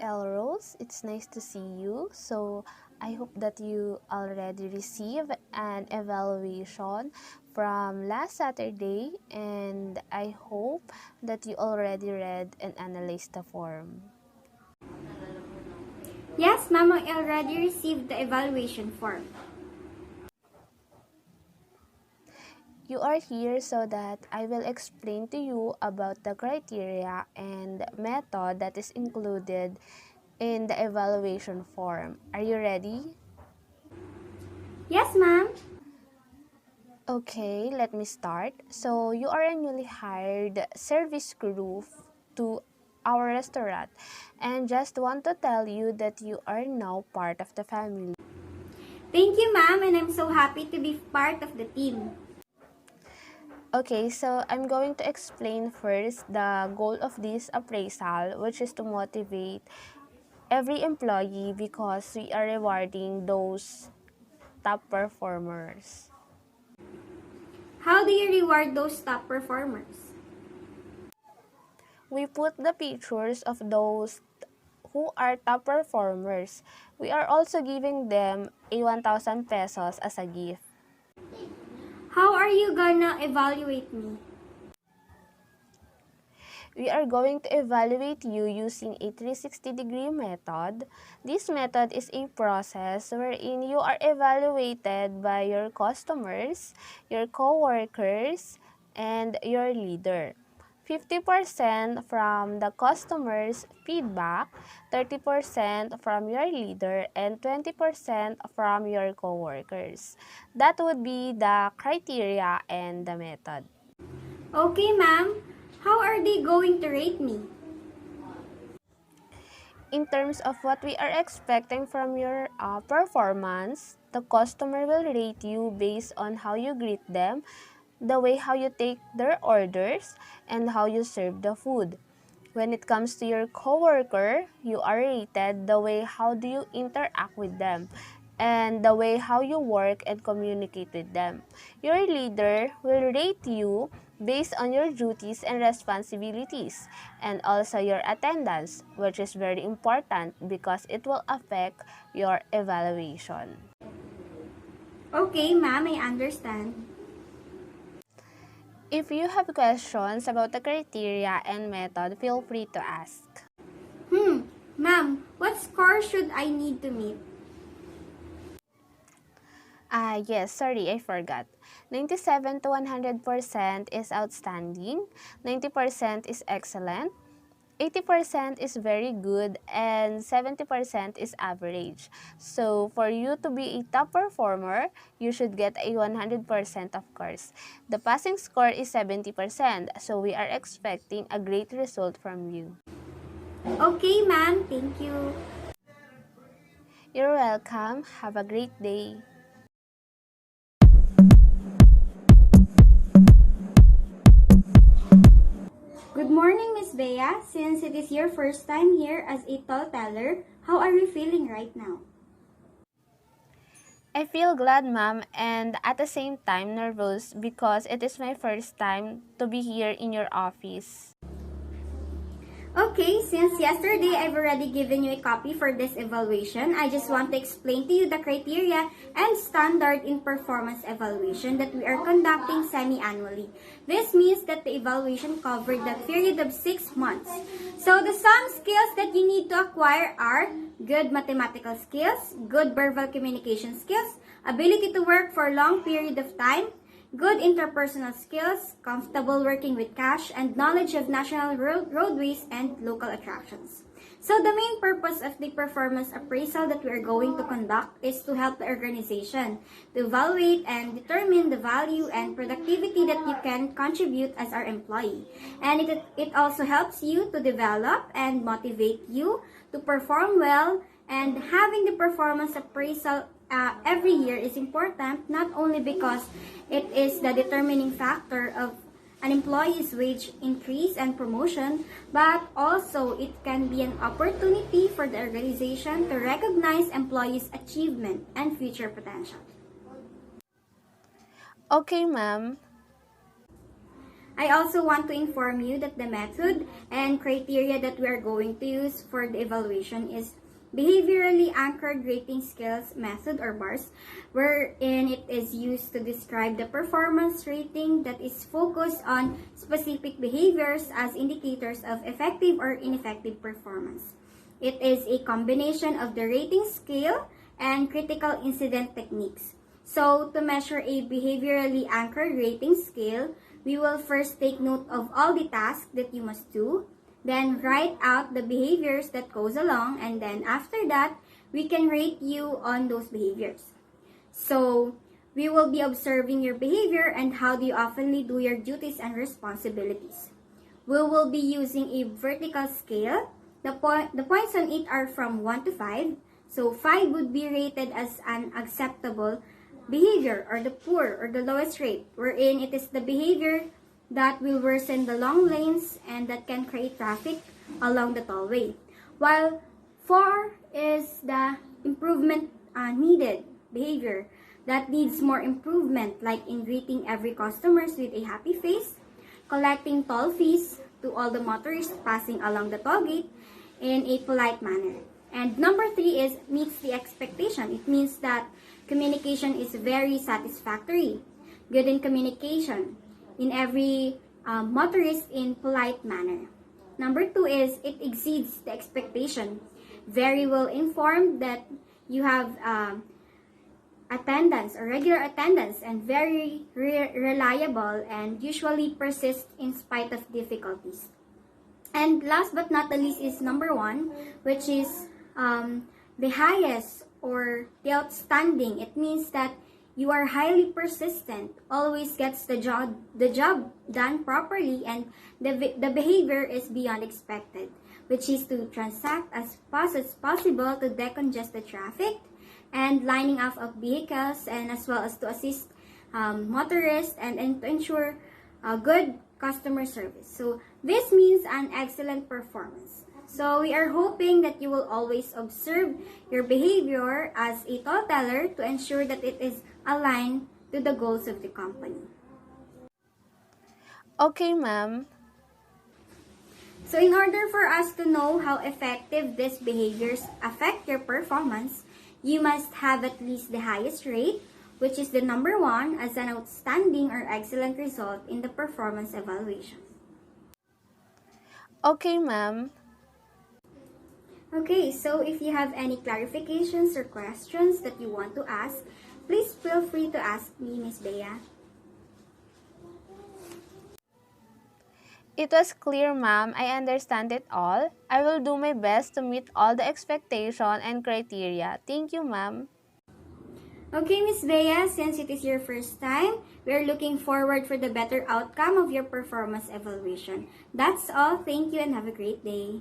Elrose. It's nice to see you. So I hope that you already received an evaluation from last Saturday, and I hope that you already read and analyzed the form. Yes, ma'am, I already received the evaluation form. You are here so that I will explain to you about the criteria and method that is included in the evaluation form. Are you ready? Yes, ma'am. Okay, let me start. So, you are a newly hired service crew to our restaurant, and just want to tell you that you are now part of the family. Thank you, ma'am, and I'm so happy to be part of the team. Okay, so I'm going to explain first the goal of this appraisal, which is to motivate every employee because we are rewarding those top performers. How do you reward those top performers? We put the pictures of those who are top performers. We are also giving them a 1,000 pesos as a gift. How are you gonna evaluate me? We are going to evaluate you using a 360-degree method. This method is a process wherein you are evaluated by your customers, your co-workers, and your leader. 50% from the customer's feedback, 30% from your leader, and 20% from your co-workers. That would be the criteria and the method. Okay, ma'am. How are they going to rate me? In terms of what we are expecting from your performance, the customer will rate you based on how you greet them, the way how you take their orders, and how you serve the food. When it comes to your coworker, you are rated the way how do you interact with them and the way how you work and communicate with them. Your leader will rate you based on your duties and responsibilities and also your attendance, which is very important because it will affect your evaluation. Okay, ma'am, I understand. If you have questions about the criteria and method, feel free to ask. Ma'am, what score should I need to meet? Yes, sorry, I forgot. 97 to 100% is outstanding, 90% is excellent, 80% is very good, and 70% is average. So, for you to be a top performer, you should get a 100% of course. The passing score is 70%, so we are expecting a great result from you. Okay, ma'am, thank you. You're welcome. Have a great day. Good morning, Miss Bea. Since it is your first time here as a tall teller, how are you feeling right now? I feel glad, ma'am, and at the same time nervous because it is my first time to be here in your office. Okay, since yesterday I've already given you a copy for this evaluation, I just want to explain to you the criteria and standard in performance evaluation that we are conducting semi-annually. This means that the evaluation covered the period of 6 months. So the some skills that you need to acquire are good mathematical skills, good verbal communication skills, ability to work for a long period of time, good interpersonal skills, comfortable working with cash, and knowledge of national roadways and local attractions. So the main purpose of the performance appraisal that we are going to conduct is to help the organization to evaluate and determine the value and productivity that you can contribute as our employee. And it also helps you to develop and motivate you to perform well, and having the performance appraisal every year is important, not only because it is the determining factor of an employee's wage increase and promotion, but also it can be an opportunity for the organization to recognize employees' achievement and future potential. Okay, ma'am. I also want to inform you that the method and criteria that we are going to use for the evaluation is behaviorally anchored rating scales method or bars, wherein it is used to describe the performance rating that is focused on specific behaviors as indicators of effective or ineffective performance. It is a combination of the rating scale and critical incident techniques. So, to measure a behaviorally anchored rating scale, we will first take note of all the tasks that you must do, then write out the behaviors that goes along, and then after that, we can rate you on those behaviors. So, we will be observing your behavior and how do you oftenly do your duties and responsibilities. We will be using a vertical scale. The points on it are from 1 to 5. So 5 would be rated as an acceptable behavior or the poor or the lowest rate, wherein it is the behavior that will worsen the long lanes and that can create traffic along the tollway. While 4 is the improvement needed behavior that needs more improvement, like in greeting every customers with a happy face, collecting toll fees to all the motorists passing along the toll gate in a polite manner. And number 3 is meets the expectation. It means that communication is very satisfactory, good in communication in every motorist in polite manner. Number 2 is it exceeds the expectation, very well informed that you have attendance or regular attendance and very reliable and usually persist in spite of difficulties. And last but not the least is number 1, which is the highest or the outstanding. It means that you are highly persistent, always gets the job done properly, and the behavior is beyond expected, which is to transact as fast as possible to decongest the traffic and lining up of vehicles, and as well as to assist motorists and to ensure good customer service. So this means an excellent performance. So we are hoping that you will always observe your behavior as a toll teller to ensure that it is aligned to the goals of the company. Okay, ma'am. So in order for us to know how effective these behaviors affect your performance, you must have at least the highest rate, which is the number 1, as an outstanding or excellent result in the performance evaluation. Okay, ma'am. Okay, so if you have any clarifications or questions that you want to ask, please feel free to ask me, Miss Bea. It was clear, ma'am. I understand it all. I will do my best to meet all the expectation and criteria. Thank you, ma'am. Okay, Miss Bea, since it is your first time, we are looking forward for the better outcome of your performance evaluation. That's all. Thank you and have a great day.